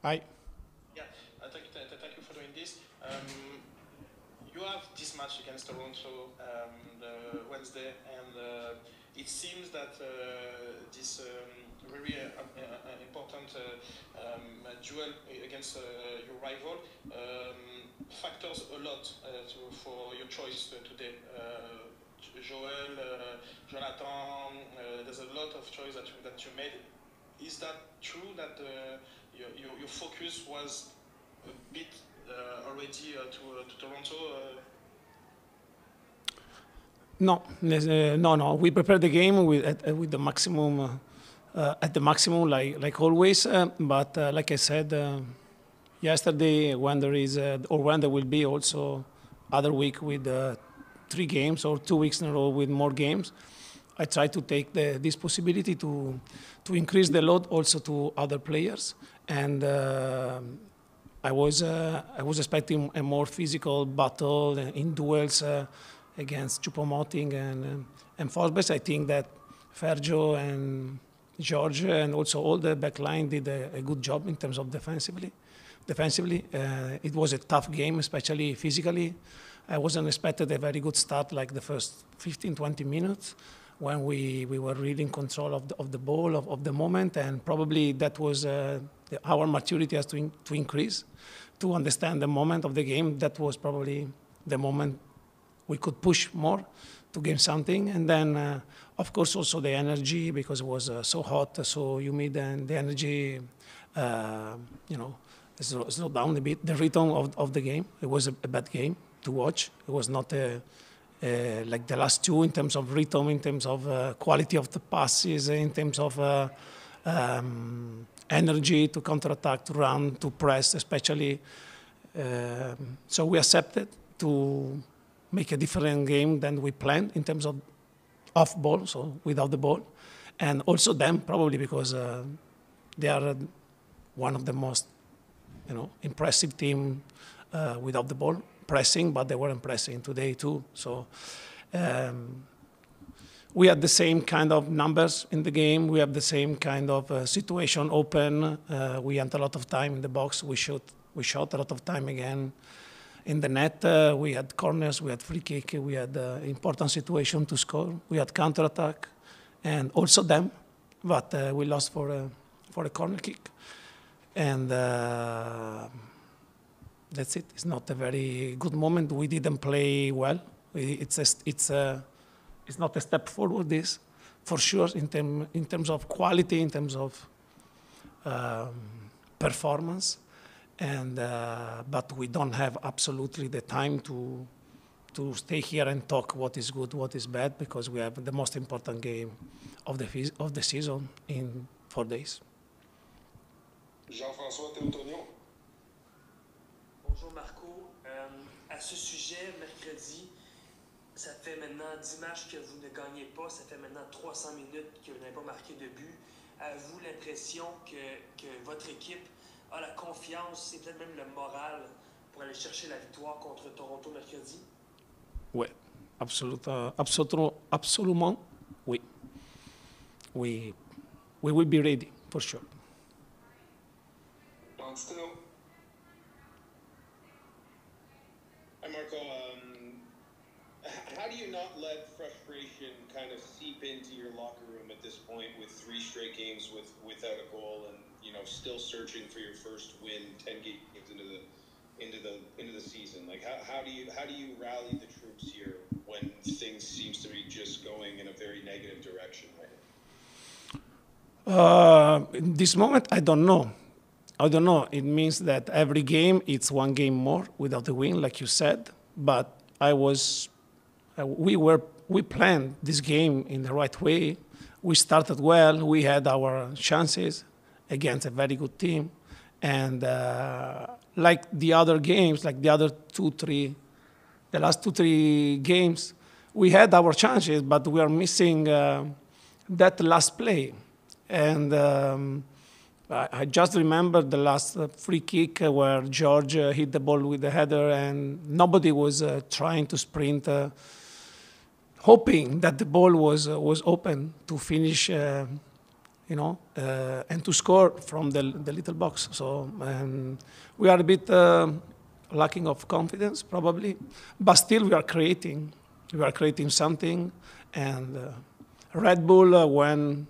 Hi. Yeah, thank you for doing this. You have this match against Toronto the Wednesday, and it seems that this very important duel against your rival factors a lot for your choice today. Joel, Jonathan, there's a lot of choice that you made. Is that true that your focus was a bit already to Toronto? No, no. We prepared the game with the maximum, at the maximum, like always. But like I said yesterday, when there is, or when there will be also other week with 3 games or 2 weeks in a row with more games, I try to take this possibility to increase the load also to other players. And I was expecting a more physical battle in duels against Choupo-Moting and Forsberg. I think that Fergio and George and also all the back line did a good job in terms of defensively. It was a tough game, especially physically. I wasn't expected a very good start like the first 15, 20 minutes when we were really in control of the ball, of the moment, and probably that was our maturity has to increase to understand the moment of the game. That was probably the moment we could push more to gain something. And then, of course, also the energy, because it was so hot, so humid, and the energy, slowed down a bit the rhythm of the game. It was a bad game to watch. It was not like the last two in terms of rhythm, in terms of quality of the passes, in terms of energy to counterattack, to run, to press, especially. So we accepted to make a different game than we planned in terms of off ball, so without the ball. And also them, probably because they are one of the most impressive team without the ball, pressing, but they weren't pressing today too. So we had the same kind of numbers in the game. We have the same kind of situation open. We had a lot of time in the box. We shot a lot of time again in the net. We had corners, we had free kick, we had important situation to score. We had counter-attack and also them, but we lost for a corner kick. And that's it. It's not a very good moment. We didn't play well. It's not a step forward, this, for sure, in terms of quality, in terms of performance. And but we don't have absolutely the time to stay here and talk what is good, what is bad, because we have the most important game of the season in 4 days. Jean-François Théotonio. Bonjour Marco. À ce sujet, mercredi, ça fait maintenant 10 matchs que vous ne gagnez pas, ça fait maintenant 300 minutes que vous n'avez pas marqué de but. Avez-vous l'impression que votre équipe a la confiance et peut-être même le moral pour aller chercher la victoire contre Toronto mercredi? Oui, absolument, oui. We will be ready, for sure. Hi, Marco. How do you not let frustration kind of seep into your locker room at this point with 3 straight games without a goal and still searching for your first win 10 games into the season? Like how do you rally the troops here when things seems to be just going in a very negative direction right now? In this moment, I don't know. It means that every game it's 1 game more without a win, like you said. But we planned this game in the right way. We started well. We had our chances against a very good team, and like the other games, like the last 2-3 games, we had our chances, but we are missing that last play. And I just remember the last free kick where George hit the ball with the header, and nobody was trying to sprint, hoping that the ball was open to finish you know, and to score from the little box. So we are a bit lacking of confidence, probably, but still we are creating. We are creating something, and Red Bull, when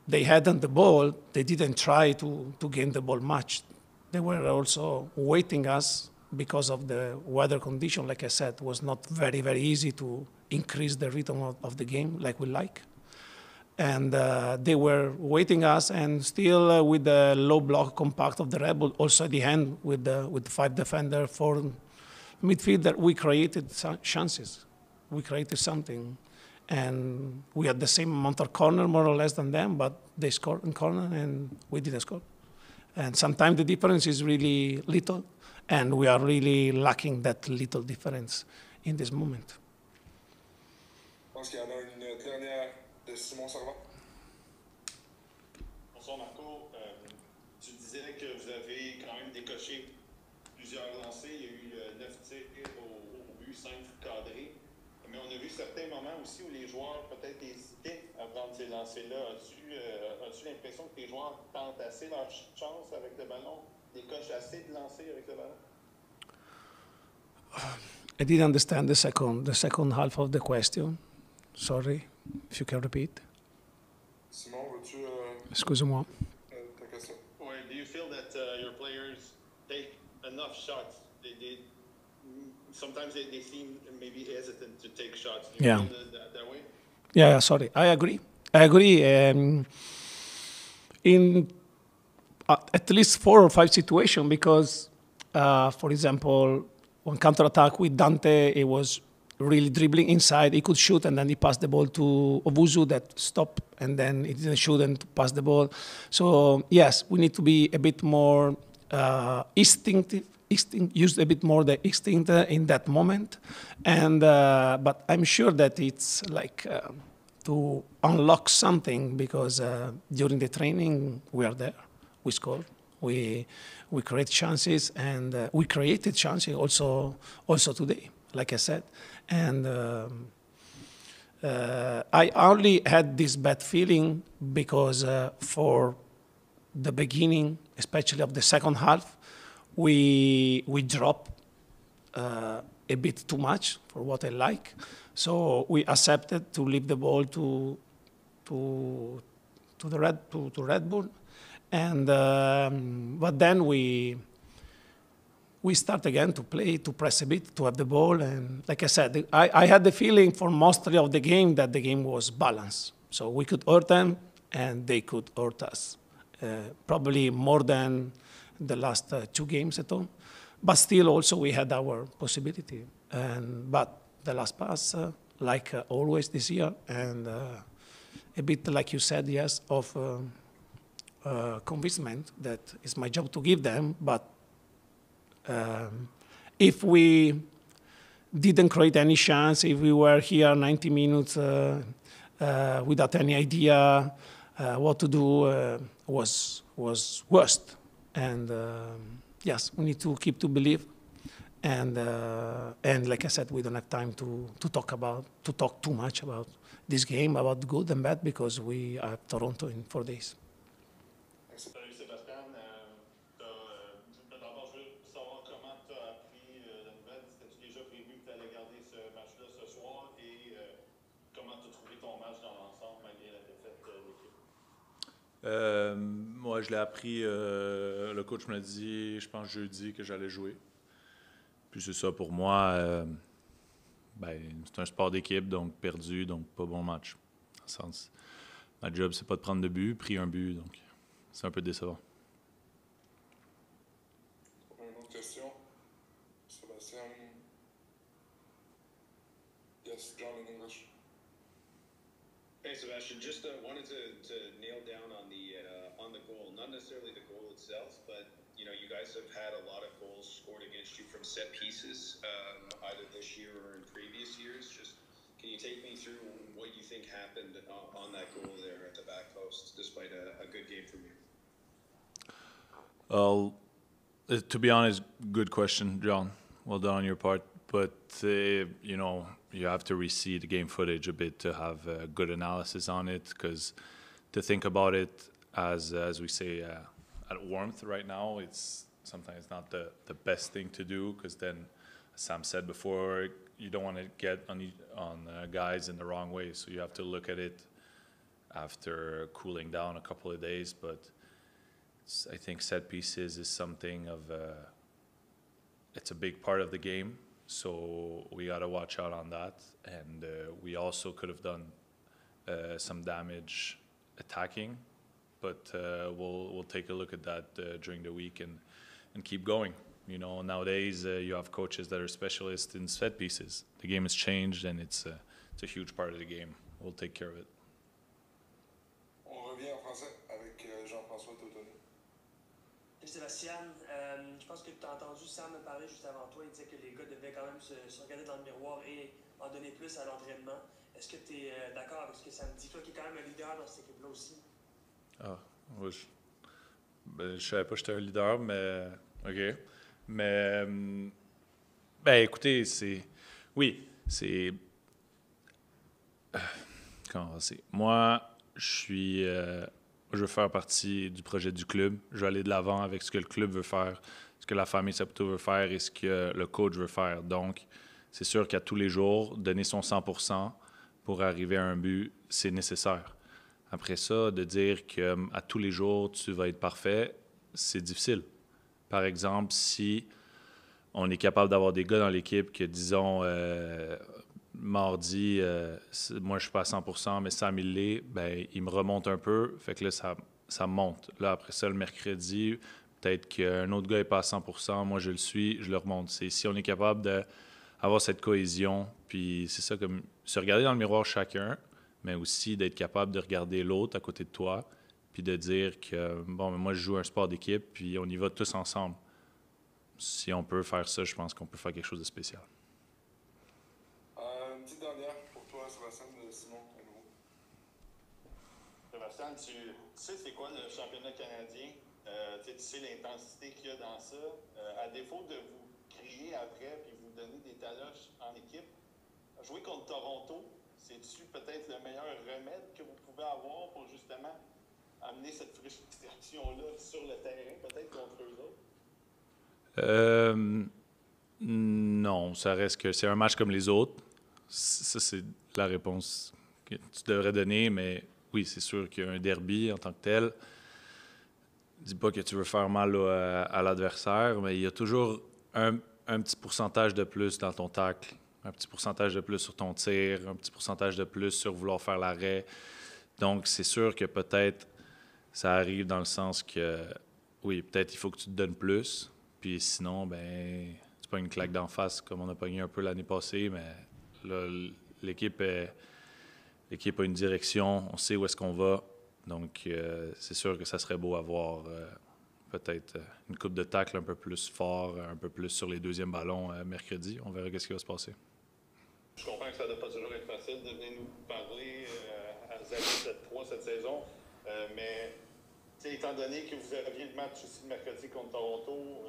they hadn't the ball, they didn't try to gain the ball much. They were also waiting us because of the weather condition. Like I said, it was not very, very easy to increase the rhythm of the game like we like. And they were waiting us, and still with the low block compact of the Red Bull, also at the end with 5 defender, 4 midfielder, we created chances. We created something. And we had the same amount of corner, more or less, than them, but they scored in corner and we didn't score. And sometimes the difference is really little, and we are really lacking that little difference in this moment. Je pense qu'il y en a une dernière de Simon Servant. Bonsoir Marco. Tu disais que vous avez quand même décoché plusieurs lancers. Il y a eu 9 tirs au but, 5 cadrés. Mais on a vu certains moments aussi où les joueurs peut-être hésitaient à prendre ces lancers-là. As-tu l'impression que tes joueurs tentent assez leur chance avec le ballon, décochent assez de lancers avec le ballon? I didn't understand the second half of the question. Sorry, if you can repeat. Simon, veux-tu Excusez-moi. ta question? Or do you feel that your players take enough shots? Sometimes they seem maybe hesitant to take shots. Do you feel that way? Yeah, sorry. I agree. In at least 4 or 5 situations, because, for example, on counter-attack with Dante, it was really dribbling inside. He could shoot, and then he passed the ball to Obuzu that stopped, and then he didn't shoot and pass the ball. So, yes, we need to be a bit more instinctive. Use a bit more the instinct in that moment, and but I'm sure that it's like to unlock something, because during the training we are there, we score, we create chances, and we created chances also today, like I said, and I only had this bad feeling because for the beginning, especially of the second half, we drop a bit too much for what I like, so we accepted to leave the ball to Red Bull, and but then we start again to play, to press a bit, to have the ball, and like I said, I had the feeling for mostly of the game that the game was balanced, so we could hurt them and they could hurt us, probably more than the last 2 games at home, but still also we had our possibility. But the last pass, like always this year, and a bit like you said, yes, of convincement that it's my job to give them. But if we didn't create any chance, if we were here 90 minutes without any idea what to do, was worst. And yes, we need to keep to believe, and like I said, we don't have time to talk too much about this game, about good and bad, because we are Toronto in 4 days. Salut Sébastien, d'abord je veux savoir comment tu as appris la nouvelle. C'était-tu déjà prévu que tu allais garder ce match-là ce soir, et comment tu as trouvé ton match dans l'ensemble malgré la défaite d'équipe? Moi, je l'ai appris, le coach me l'a dit, je pense jeudi, que j'allais jouer. Puis c'est ça, pour moi, c'est un sport d'équipe, donc perdu, donc pas bon match. Dans le sens, ma job, c'est pas de prendre de but, pris un but, donc c'est un peu décevant. Une autre question. Sébastien. Yes, John in English. Hey Sebastian, just wanted to nail down on the goal, not necessarily the goal itself, but you know, you guys have had a lot of goals scored against you from set pieces, either this year or in previous years. Just can you take me through what you think happened on that goal there at the back post, despite a good game from you? To be honest, good question, John. Well done on your part. but you know, you have to re-see the game footage a bit to have good analysis on it, because to think about it as we say at warmth right now, it's sometimes not the best thing to do, because then, as Sam said before, you don't want to get on guys in the wrong way. So you have to look at it after cooling down a couple of days. But I think set pieces is something of it's a big part of the game. So we got to watch out on that. And we also could have done some damage attacking, but we'll take a look at that during the week and keep going. You know, nowadays you have coaches that are specialists in set pieces. The game has changed, and it's a huge part of the game. We'll take care of it. On revient en français avec Jean-François Totoni. Sébastien, je pense que tu as entendu Sam me parler juste avant toi. Il disait que les gars devaient quand même se regarder dans le miroir et en donner plus à l'entraînement. Est-ce que tu es d'accord avec ce que Sam dit? Toi qui es quand même un leader dans cette équipe-là aussi. Ah, oui. Je savais pas que j'étais un leader, mais OK. Mais, ben écoutez, oui, comment on va dire? Moi, je veux faire partie du projet du club. Je veux aller de l'avant avec ce que le club veut faire, ce que la famille Saputo veut faire et ce que le coach veut faire. Donc, c'est sûr qu'à tous les jours, donner son 100% pour arriver à un but, c'est nécessaire. Après ça, de dire qu'à tous les jours, tu vas être parfait, c'est difficile. Par exemple, si on est capable d'avoir des gars dans l'équipe que, disons, mardi, moi je suis pas à 100%, mais Sam il l'est, ben, il me remonte un peu, fait que là, ça monte. Là, après ça, le mercredi, peut-être qu'un autre gars n'est pas à 100%, moi je le suis, je le remonte. C'est si on est capable d'avoir cette cohésion, puis c'est ça, comme se regarder dans le miroir chacun, mais aussi d'être capable de regarder l'autre à côté de toi, puis de dire que, bon, moi, je joue un sport d'équipe, puis on y va tous ensemble. Si on peut faire ça, je pense qu'on peut faire quelque chose de spécial. Une petite dernière pour toi, Sébastien, de Simon, à nouveau. Sébastien, tu sais c'est quoi le championnat canadien? Tu sais l'intensité qu'il y a dans ça. À défaut de vous crier après puis vous donner des taloches en équipe, jouer contre Toronto, c'est-tu peut-être le meilleur remède que vous pouvez avoir pour justement amener cette frustration-là sur le terrain, peut-être contre eux autres? Non, ça reste que c'est un match comme les autres. Ça, c'est la réponse que tu devrais donner, mais oui, c'est sûr qu'il y a un derby en tant que tel. Dis pas que tu veux faire mal à l'adversaire, mais il y a toujours un petit pourcentage de plus dans ton tacle, un petit pourcentage de plus sur ton tir, un petit pourcentage de plus sur vouloir faire l'arrêt. Donc, c'est sûr que peut-être ça arrive dans le sens que, oui, peut-être il faut que tu te donnes plus, puis sinon, ben, c'est pas une claque d'en face comme on a pogné un peu l'année passée, mais là, l'équipe a une direction, on sait où est-ce qu'on va, donc c'est sûr que ça serait beau avoir peut-être une coupe de tacle un peu plus fort, un peu plus sur les deuxièmes ballons mercredi. On verra ce qui va se passer. Je comprends que ça ne doit pas toujours être facile de venir nous parler à 0-7-3 cette saison, mais étant donné que vous aviez le match aussi le mercredi contre Toronto,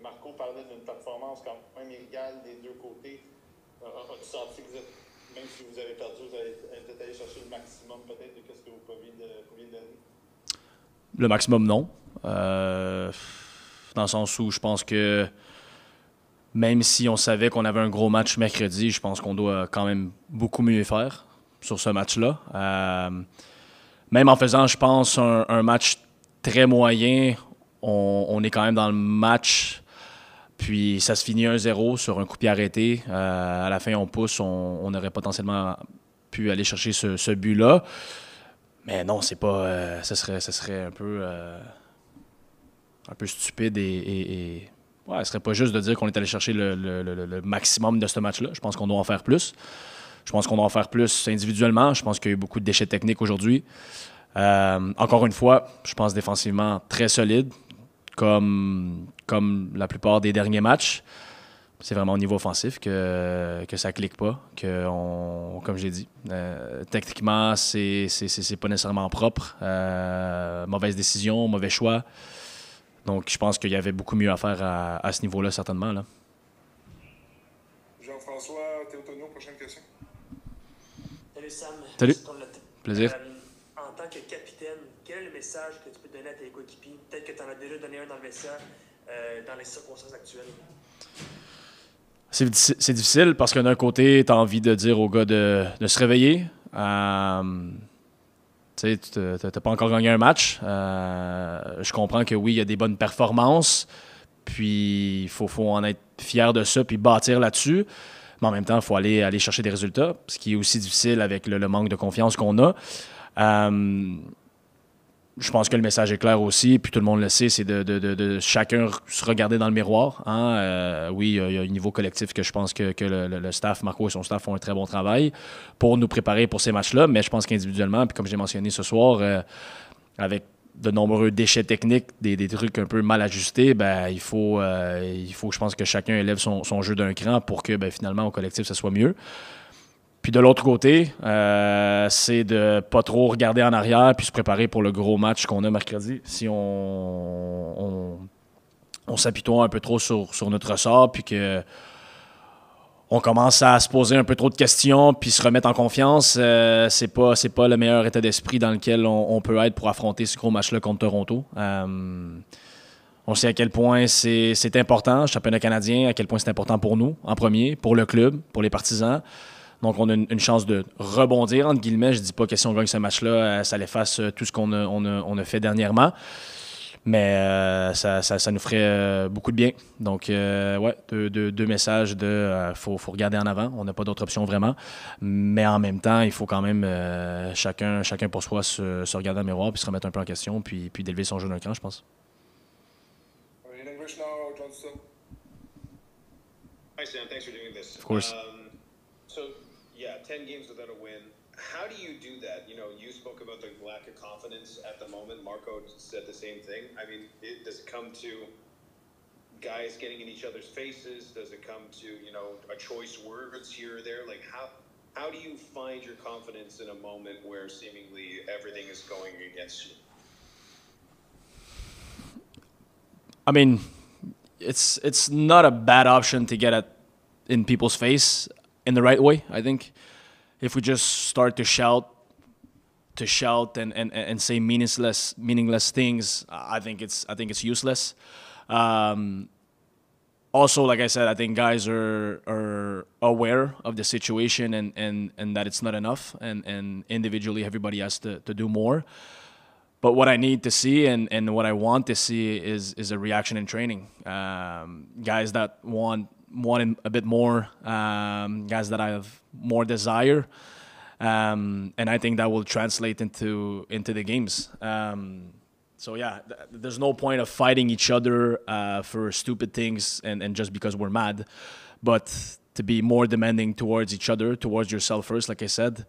Marco parlait d'une performance quand même égale des deux côtés. As-tu senti que même si vous avez perdu, vous êtes allé chercher le maximum peut-être de ce que vous pouviez donner? Le maximum, non. Dans le sens où je pense que même si on savait qu'on avait un gros match mercredi, je pense qu'on doit quand même beaucoup mieux faire sur ce match-là. Même en faisant, je pense, un match très moyen, on est quand même dans le match, puis ça se finit 1-0 sur un coup de pied arrêté. À la fin, on pousse, on aurait potentiellement pu aller chercher ce but-là. Mais non, c'est pas. Ce serait un peu stupide et ouais, ce serait pas juste de dire qu'on est allé chercher le maximum de ce match-là. Je pense qu'on doit en faire plus. Je pense qu'on doit en faire plus individuellement. Je pense qu'il y a eu beaucoup de déchets techniques aujourd'hui. Encore une fois, je pense défensivement très solide, comme la plupart des derniers matchs. C'est vraiment au niveau offensif que ça clique pas, comme j'ai dit. Techniquement, c'est pas nécessairement propre. Mauvaise décision, mauvais choix. Donc, je pense qu'il y avait beaucoup mieux à faire à ce niveau-là, certainement. Là. Jean, prochaine question. Salut Sam. Salut. Merci pour le temps. Plaisir. En tant que capitaine, quel est le message que tu peux donner à tes coéquipiers? Peut-être que tu en as déjà donné un dans le vestiaire, dans les circonstances actuelles. C'est difficile parce que d'un côté, tu as envie de dire aux gars de se réveiller. Tu n'as pas encore gagné un match. Je comprends que oui, il y a des bonnes performances. Puis il faut en être fier de ça puis bâtir là-dessus. Mais en même temps, il faut aller chercher des résultats, ce qui est aussi difficile avec le manque de confiance qu'on a. Je pense que le message est clair aussi, puis tout le monde le sait, c'est de chacun se regarder dans le miroir. Hein? Oui, il y a un niveau collectif que je pense que le staff, Marco et son staff font un très bon travail pour nous préparer pour ces matchs-là, mais je pense qu'individuellement, puis comme j'ai mentionné ce soir, avec de nombreux déchets techniques, des trucs un peu mal ajustés, il faut je pense que chacun élève son jeu d'un cran pour que finalement au collectif ça soit mieux. Puis de l'autre côté, c'est de pas trop regarder en arrière puis se préparer pour le gros match qu'on a mercredi. Si on s'apitoie un peu trop sur notre ressort puis que on commence à se poser un peu trop de questions puis se remettre en confiance, c'est pas le meilleur état d'esprit dans lequel on peut être pour affronter ce gros match-là contre Toronto. On sait à quel point c'est important, le championnat canadien, à quel point c'est important pour nous, en premier, pour le club, pour les partisans. Donc, on a une chance de rebondir, entre guillemets. Je ne dis pas que si on gagne ce match-là, ça efface tout ce qu'on a fait dernièrement. Mais ça nous ferait beaucoup de bien. Donc, ouais, deux messages de faut regarder en avant. On n'a pas d'autre option vraiment. Mais en même temps, il faut quand même chacun pour soi se regarder dans le miroir puis se remettre un peu en question puis d'élever son jeu d'un cran, je pense. In English now, Johnston. Hi, Sam. Thanks for doing this. Of course. So, yeah, 10 games without a win. How do you do that? You know, you spoke about the lack of confidence at the moment. Marco said the same thing. I mean, does it come to guys getting in each other's faces? Does it come to, a choice words here or there? Like, how do you find your confidence in a moment where seemingly everything is going against you? I mean, it's not a bad option to get in people's face in the right way, I think. If we just start to shout and say meaningless things, I think it's useless. Also, like I said, I think guys are aware of the situation and that it's not enough, and individually everybody has to do more. But what I need to see and what I want to see is a reaction in training. Guys that want a bit more, guys that have more desire, and I think that will translate into the games. So yeah, there's no point of fighting each other for stupid things and just because we're mad, but to be more demanding towards each other, towards yourself first, like I said,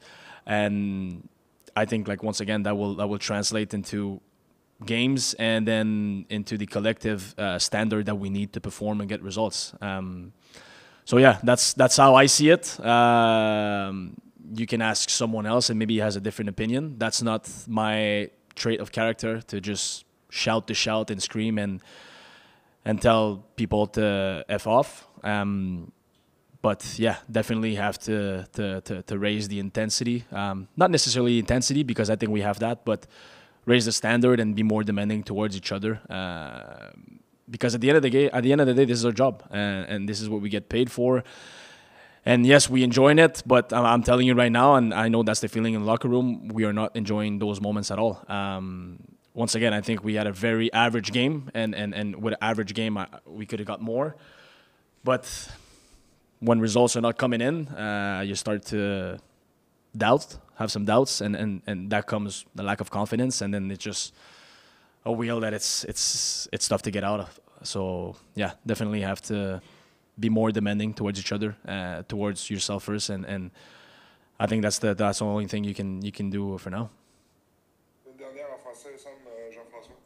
and I think once again that will translate into games and then into the collective standard that we need to perform and get results. So yeah, that's how I see it. You can ask someone else and maybe he has a different opinion. That's not my trait of character to just shout and scream and tell people to F off. But yeah, definitely have to raise the intensity. Not necessarily intensity because I think we have that, but raise the standard and be more demanding towards each other. Because at the end of the day, this is our job, and this is what we get paid for. And yes, we enjoy it, but I'm telling you right now, and I know that's the feeling in the locker room, we are not enjoying those moments at all. Once again, I think we had a very average game, and with an average game, we could have got more. But when results are not coming in, you start to have some doubts, and that comes the lack of confidence, and then it's just a wheel that it's tough to get out of. So yeah, definitely have to be more demanding towards each other, towards yourself first, and I think that's the only thing you can do for now. Une dernière en français, Sam, Jean-François.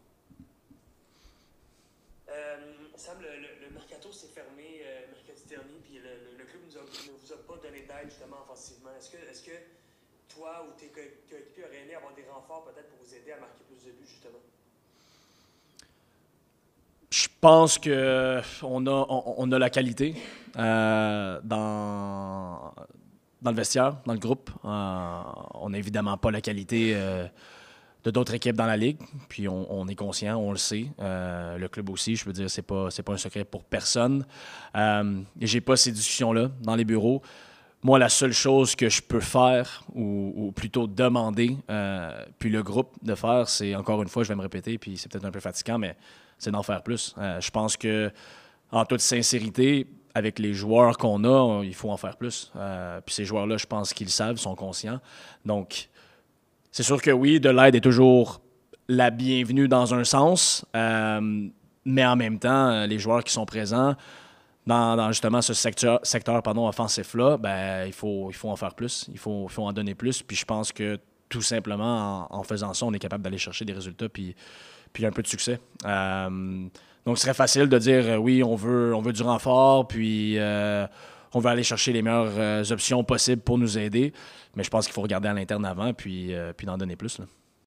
Sam, le mercato s'est fermé mercredi dernier, puis le club ne vous a pas donné d'aide justement offensivement. Est-ce que toi ou tes coéquipiers auraient aimé avoir des renforts peut-être pour vous aider à marquer plus de buts justement? Je pense que on a la qualité dans dans le vestiaire, dans le groupe. On n'a évidemment pas la qualité de d'autres équipes dans la Ligue. Puis on est conscient, on le sait. Le club aussi, je veux dire, c'est pas un secret pour personne. J'ai pas ces discussions-là dans les bureaux. Moi, la seule chose que je peux faire, ou plutôt demander, puis le groupe de faire, c'est, encore une fois, je vais me répéter, puis c'est peut-être un peu fatigant, mais c'est d'en faire plus. Je pense que, en toute sincérité, avec les joueurs qu'on a, il faut en faire plus. Puis ces joueurs-là, je pense qu'ils le savent, sont conscients. Donc, c'est sûr que oui, de l'aide est toujours la bienvenue dans un sens, mais en même temps, les joueurs qui sont présents dans justement ce secteur offensif-là, ben, il faut en faire plus, il faut en donner plus. Puis je pense que tout simplement, en faisant ça, on est capable d'aller chercher des résultats puis un peu de succès. Donc, ce serait facile de dire oui, on veut du renfort, puis on veut aller chercher les meilleures options possibles pour nous aider. Mais je pense qu'il faut regarder à l'interne avant, puis d'en donner plus, là.